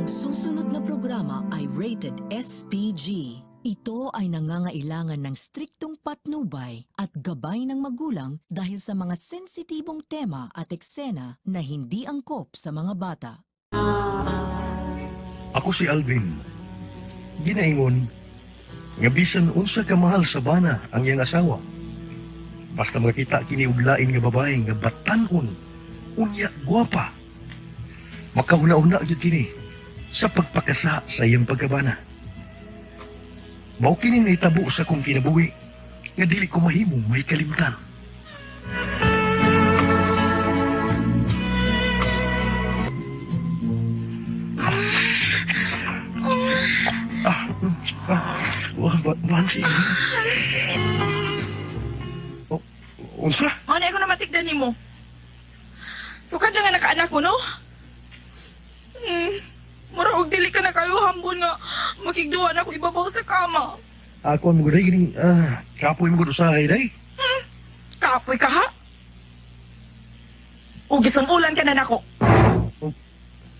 Ang susunod na programa ay rated SPG. Ito ay nangangailangan ng striktong patnubay at gabay ng magulang dahil sa mga sensitibong tema at eksena na hindi angkop sa mga bata. Ako si Alvin. Ginaingon, nga bisan unsa ka mahal sa bana ang iyang asawa. Basta makita kiniuglain nga babae nga batanon, unya gwapa. Makauna-una gyud kini sa pagpakasa sa iyang pagkabana. Mao kini nahitabo sa kong kinabuhi nga dili ko mahimong may kalimtan. Bansi. Unsa? Ano ako na matigdan ni mo? Sukad na nga nakaanak ko, no? Mura og dili ka na kayo hambon nga makigduwa na ako ibabaw sa kama. Ako ang mga gining kapoy mo ko sa day. Kapoy ka ha? O gisamulan ka na nako.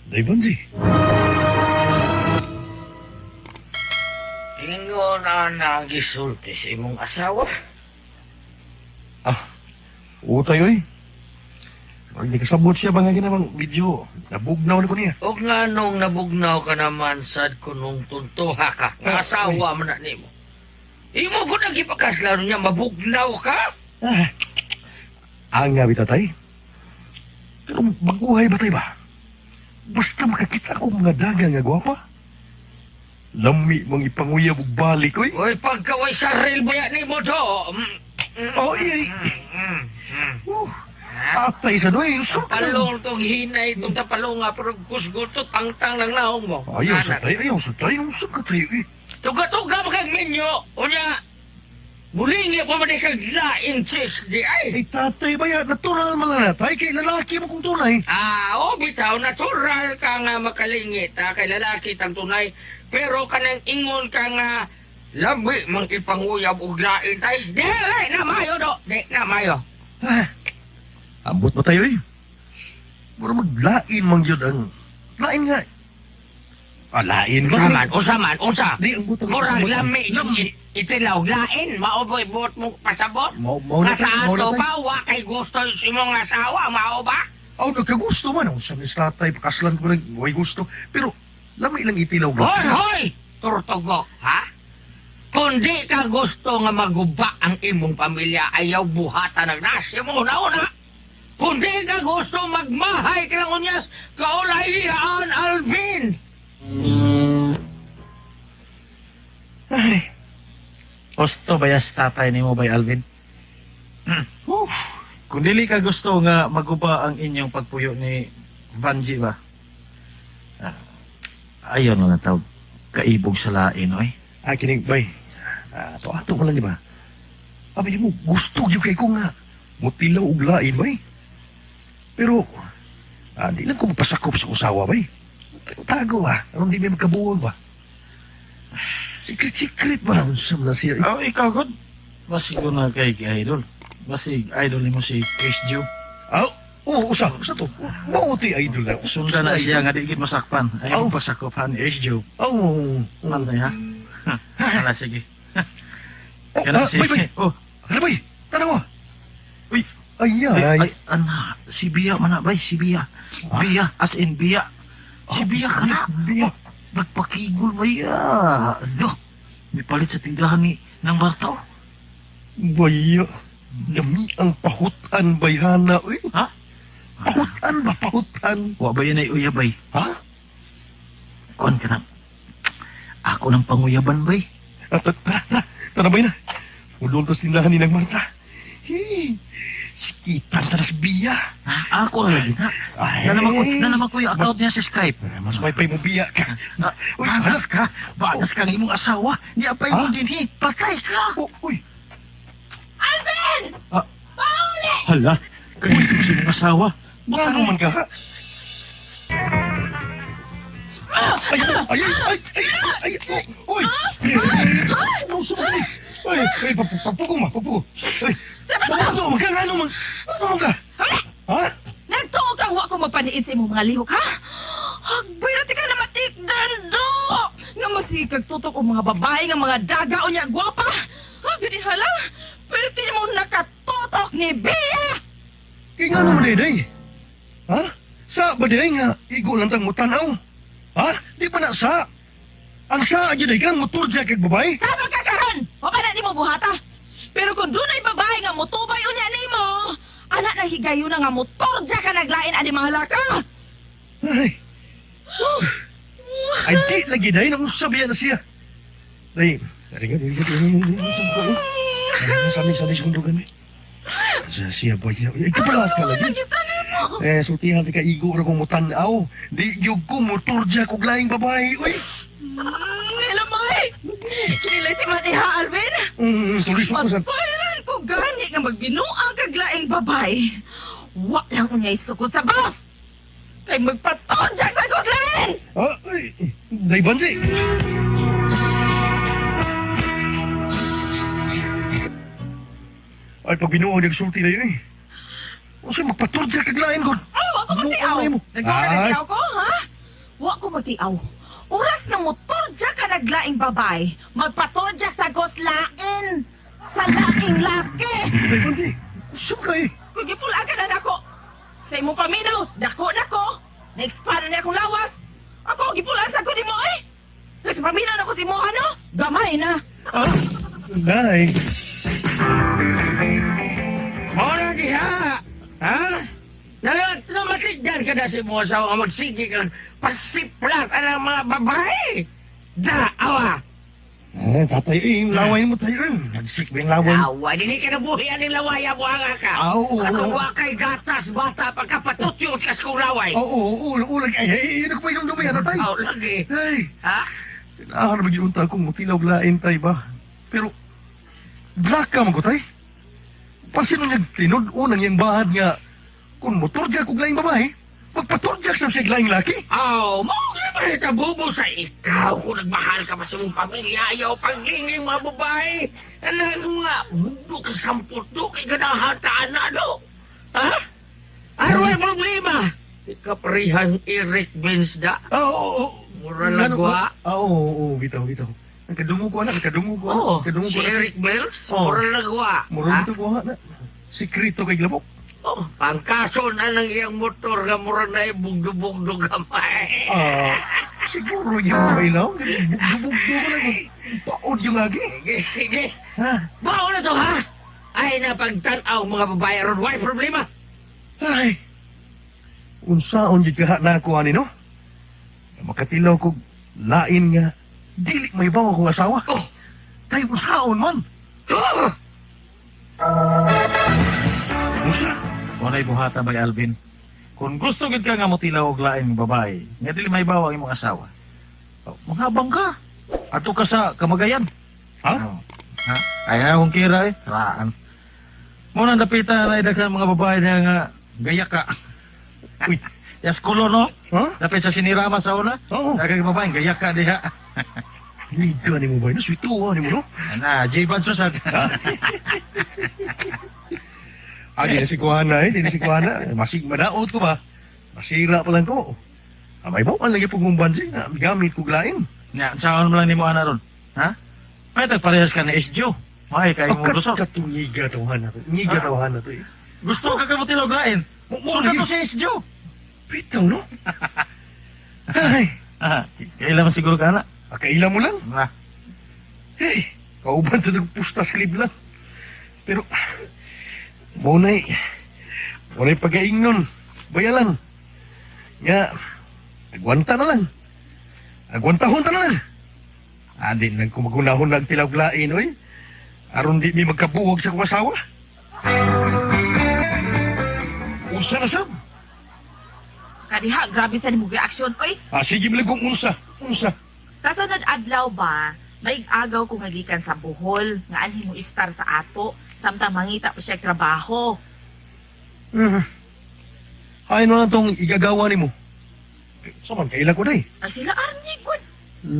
Day Bansi. Ingon na nagisulti sa imong asawa. Utay oy. Hindi kasabot siya ba nga ginamang video. Nabugnaw na ko niya. O nga nung nabugnaw ka naman sad kunong tuntuha ka. Nga asawa mo na nimo. Imo ko nagipakaslaro niya mabugnaw ka? Ang nga bitatay. Pero maguhay ba tayo ba? Basta makakita ko mga dagang nga gwapa. Lami mong ipanguyab og balik oy. Oy pagkaway saril mo yan nimo do. Oh, iya. Atay sa doy. Palong tong hinay itong tapalong nga pero kusgo to tangtang lang naong mo. Ayaw sa tayo. Ang suka tayo eh. Tuga-tuga mo kag minyo. Unya, muling niya pa man kag laing chis di ay. Ay tatay ba yan? Natural man na natay. Kay lalaki mo kung tunay. Bitaw, natural ka nga makalingit ha, kay lalaki tang tunay. Pero kanang ingon ka nga, labi mang ipanguyab og lain tay. Di na mayo do. Di na mayo. Ambot mo tayo eh. Mura maglain mang yun ang... Lain nga. Lain ba? Unsa. Di, ambot ang... Murang lami yung itilaw lain. Maoboy buot mo pasabot. Mau na Nasa ato ba, wa kay gusto si mong asawa, mao ba? Nagkagusto man. Sa tatay, pakaslan ko rin. Huwag gusto. Pero, lami lang itilaw glass. Hoy! Turtugo, ha? Kung di ka gusto nga maguba ang imong pamilya, ayaw buhatan ng nasi mo una-una. Kung di ka gusto magmahay ka ng unyas, kaulahian, Alvin! Ay, gusto ba yas tatay ni mo bay Alvin? Kung dili ka gusto nga maguba ang inyong pagpuyo ni Banji ba? Ayaw na tawag kaibog sa lain, oy. Kinig, bay. Ato mo lang, di ba? Abi mo, gusto yung kay ko nga. Mutilaw og lain, bay. Pero, di lang ko magpasakop sa usawa, bay. Tago, Anong di may magkabuwag, ba? Secret ba lang sa mga siya? Ikaw, God. Basig ko na kay Idol. Basig idol ni mo si Chris Joe. Usa to. Mauti idol na. Sunda na siya nga di gid masakpan. Ayaw pasakopan ni Chris Joe. Mantay, ha? Hala, sige. Bay. Ano, bay? Tanaw mo. Uy. Ay, ana, si Bia man na, bay, si Bia. Bia, as in Bia. Si Bia ka na. Bia. Nagpakigol ba Ano? May palit sa tindahan ng Bartaw. Baya. Dami ang pahutan, bayhana. Uy. Ha? Pahutan ba? Pahutan. Wa ba yun ay uyabay? Ha? Kuan ka na. Ako ng panguyaban, bay. Tara, bay na. Ulol to tindahan ni ng Marta. Sikitan taras Bia. Ako na lagi na. Nalaman ko yung account niya sa Skype. Mas may mo Bia ka. Bagas ka. Bagas ka ng imong asawa. Di apay mo din Patay ka. Uy. Alvin! Pauli! Hala. Kayo sa imong asawa. Baka naman ka. Uy. Ay, papuko ma, papuko. Ay, ano ka? Ha? Nagtuog ang wa ko mapaniid sa imong mga lihok, ha? Hagbay na ka na matik masikag tutok o mga babae nga mga daga o niya gwapa. Ha, gani hala. Pero di mo nakatutok ni Bea. Kaya nga naman day. Ha? Sa ba day nga, igo lang tang mutanaw? Ha? Di pa na sa. Ang sa aja day kang motor dyan kag babae? Sama ka karon! O ba na di mo buhata? Pero kung doon ay babae nga mutubay unya ni mo, anak na higayo na nga motor dyan ka naglain ani mga laka. Ay. Ay, di lagi day. Nang sabihan na siya. Day, dari ka. Sabi sundugan eh. Siya ba siya? Ikaw pala ka lagi. Sultihan ka igo na kong mutanaw. Di yung ko motor dyan kong laing babae. Uy! Hello, May! Kinilay si Maniha, Alvin. Tulis mo ko sa... Masailan ko gani nga magbinuang kaglaing babay. Wa lang unyay sukod sa boss. Kay magpatonjak sa guslen! Ah, ay, day bansi. Ay, pag binuang nagsulti na yun eh. O siya magpaturja kaglain ko. Wa ko magtiaw. Nagtiaw ko, ha? Wa ko magtiaw. Oras na motor dyan ka naglaing babay. Magpatonjak sa guslain. Sa laking laki. Day bansi. Siyempre eh. Kung gipulaan ka na nako. Sa imong paminaw, dako. Na-expire na akong lawas. Ako, gipulaan sa ko ni mo eh. Kasi paminaw na ko si mo, ano? Gamay na. Ah, day. Mora diha! Ha? Namasigdan ka na si mo sa mga magsigi kang pasiplat ang mga babae! Da, awa! Tatay eh, laway mo tayo eh. Nagsik ba yung laway mo? Awa, dili ka nabuhian ng lawaya mo nga ka! Oo. Ako wakay gatas, bata, pagkapatutyot ka sa kong laway! Oo, ay, nagpainom naman yan, tatay. Oh, lagi! Ay, Ha? kailangan na mag-iunta akong mutilaw-lain, tay ba? Pero, black ka man ko, tay. Pasino niya tinod unang yung bahad nga, kung motorjak kong laing babae, magpatorjak sa siya laing laki. Oh, mo ka ba bubo sa ikaw kung nagmahal ka pa sa mong pamilya, ayaw pagingin mga babae. Ano nga, budo ka sampot do, kay ganahataan na do. Ha? Ano ang problema? Ikaprihan Eric Bensda. Oo. Mura lagwa. Oo, bitaw. Nakadungo ko, Oh, si Eric Bells, Oh. mura lagwa. Mura dito ko, na. Sikreto kay Glabok. Oh, pangkaso na ng iyang motor nga mura na ibugdo-bugdo gamay. Siguro yung may lang. Bugdo ko lang. Paod yung lagi. Sige. Ha? Bao na to, ha? Ay, napagtanaw mga babae ron. Why problema? Ay. Unsaon yung kahat na ako, ani, no? Makatilaw ko, lain nga. Dili may bawa kong asawa. Oh. Tayo unsaon man. Oh! Unsa? Walay buhata ba, Alvin? Kung gusto gid ka nga mutilaw og laing babae, nga dili may bawa ang imong asawa. Manghabang ka. Ato ka sa kamagayan. Ha? Oh. Ha? Ay akong kira eh. Raan. Muna dapitan na daghang mga babae na nga gaya ka. Uy. Yas kulo no? Ha? Dapit sa sinirama sa una. Oo. Daghang babae gaya ka diha. Liga ni mo ba? Naswituwa ni mo, no? Na, J-Bad susad. Di na si Kuhana eh. Di na si Kuhana. Madaot ko ba? Masira pa lang ko. May bawaan lagi pong kumbansi. Gamit ko glain. Nya, saan mo lang ni mo ana ron? Ha? May tagparehas ka na SJO. May kayo mo gusto. Katong ngiga tawahan na to. Ngiga tawahan na to eh. Gusto ka kamutilog lain. Suka to si SJO. Bitaw, no? Ay. Kailan mo siguro ka na? Kaila mo lang. Na. Hey, kauban to nagpustas klib lang. Pero, munay pag-aing nun. Bayalan. Nga, nagwanta na lang. Nagwantahon na lang. Adin, nagkumagunahon na tilaglain, oy. Aron di mi magkabuwag sa kong asawa. Unsa na sab? Kadiha, grabe sa nimong reaksyon. Oy, Sige mo lang kung unsa. sa sunod adlaw ba, may agaw kong nagikan sa Bohol, nga anhin mo istar sa ato, samtang mangita pa siya trabaho. Ay no lang tong igagawa ni mo. Saman, kailan ko na eh. Ang sila arni, good.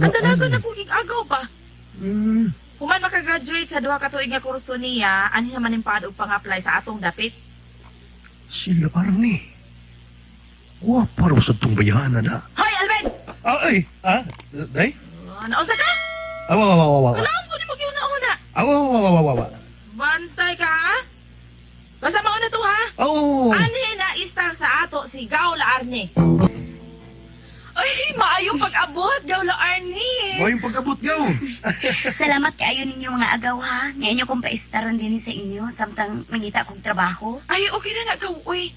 Ang dalaga na kong agaw ba? Human makagraduate sa duha ka tuig nga kurso niya, anhin naman yung paad og pang-apply sa atong dapit. Sila Arnie. Waparo sa itong bayahan na. Hoy, Alvin! Ay, day? Nausa ka? Awa. Alam ko ni mo giuna-una. Awa. Bantay ka, ha? Basta mauna to, ha? Awa. Ani na istar sa ato si Gawla Arne. Ay, maayong pag-abot, Gawla Arne. Mo yung pagkabot gaw. Salamat kaayo ninyo mga agaw ha. Ngayon nyo kong paistaron din sa inyo samtang mangita kong trabaho. Ay, okay na nagaw, uy.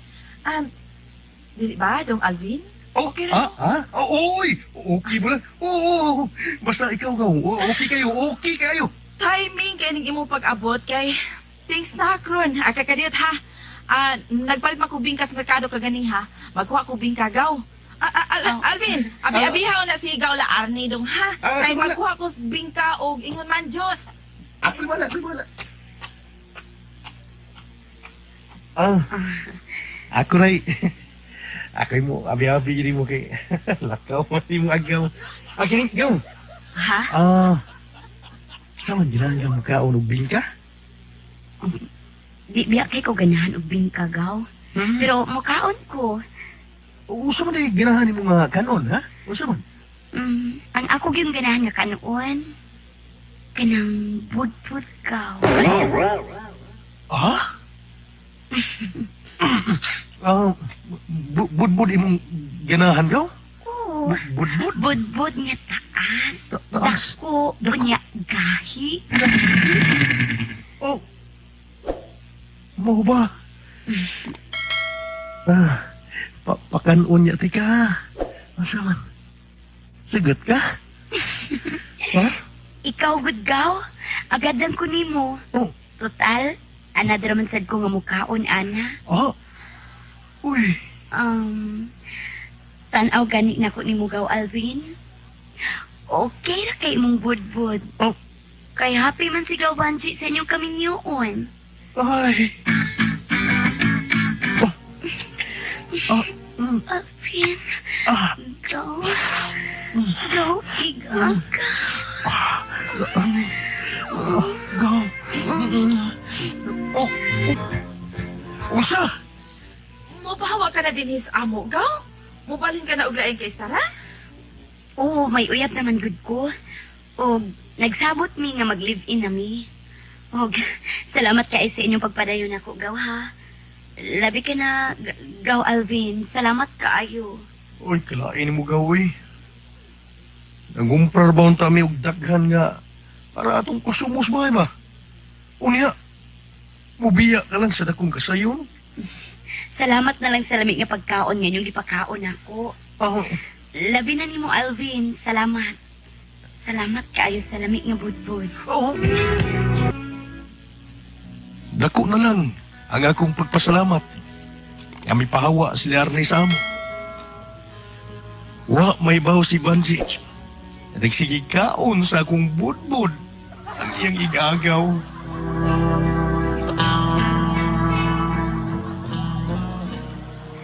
Dili ba, Dong Alvin? Okay na. Oy, okay ba? Oo. Basta ikaw gaw. Okay kayo. Timing kay ning imong pag-abot kay things na kron. Kakadiyot ha. Nagpalit man ko bingka sa merkado kaganing ha. Magkuha ko bingka gaw. Alvin, abi-abihaw na si Gawla Arne dong ha. Kay wala. magkuha ko bingka og ingon man Diyos. Ako wala. Ako ray. Ako mo abi-abi diri mo kay lakaw mo mo agaw. Kini gaw. Ha? Sama gilang ka makaon og bingka? Di biya kay ko ganahan og bingkagaw. Pero mukaon ko. Usa man ay ganahan mo nga kanon, ha? Usa man. Ang ako yung ganahan nga kanuon. Kanang budpud gaw. Budbud imong ganahan gaw? Oo. Budbud? Budbud nga taas. Taas? Dako bunya gahi. Oh. Mo ba? Pakanon niya tika. Asa man? Sagot ka? Ha? Ikaw gud gaw. Agadan ko nimo. Oh. Total, another man sad ko nga mukaon ana. Uy. Tanaw gani na ko ni Mugaw Alvin. Okay ra kay mong budbud. Oh. Kay happy man si Gaw Banji sa inyong kaminyoon. Ay. Alvin, Gaw. Gaw, iga ka. Gaw. Usa. Mupahawa ka na din his amo, Gaw. Mubalhin ka na og laing kay Sara? Oo, may uyab naman gud ko. O, nagsabot mi nga mag-live-in na mi. O, salamat kay sa inyong pagpadayon ako, Gaw ha. Labi ka na, Gaw Alvin. Salamat kaayo. Uy, kalain mo gawi. Nagumprar ba ang tami og daghan nga para atong kusumos ba? Unya, mubiya ka lang sa dakong kasayon. Salamat na lang sa lamig nga pagkaon nga yung gipakaon ako. Labi na nimo Alvin. Salamat. Salamat kaayo sa lamig nga budbud. Dako na lang ang akong pagpasalamat. Nga may pahawa si Arne sa amo. Wa may baw si Banji. Nagsigig kaon sa akong budbud. Ang iyang igagaw.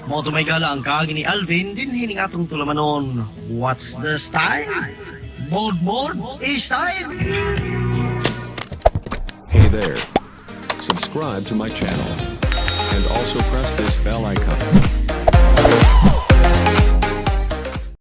Mo to may gala ang kaagi ni Alvin din hining atong tulamanon. What's the style? Bold is style. Hey there. Subscribe to my channel. And also press this bell icon.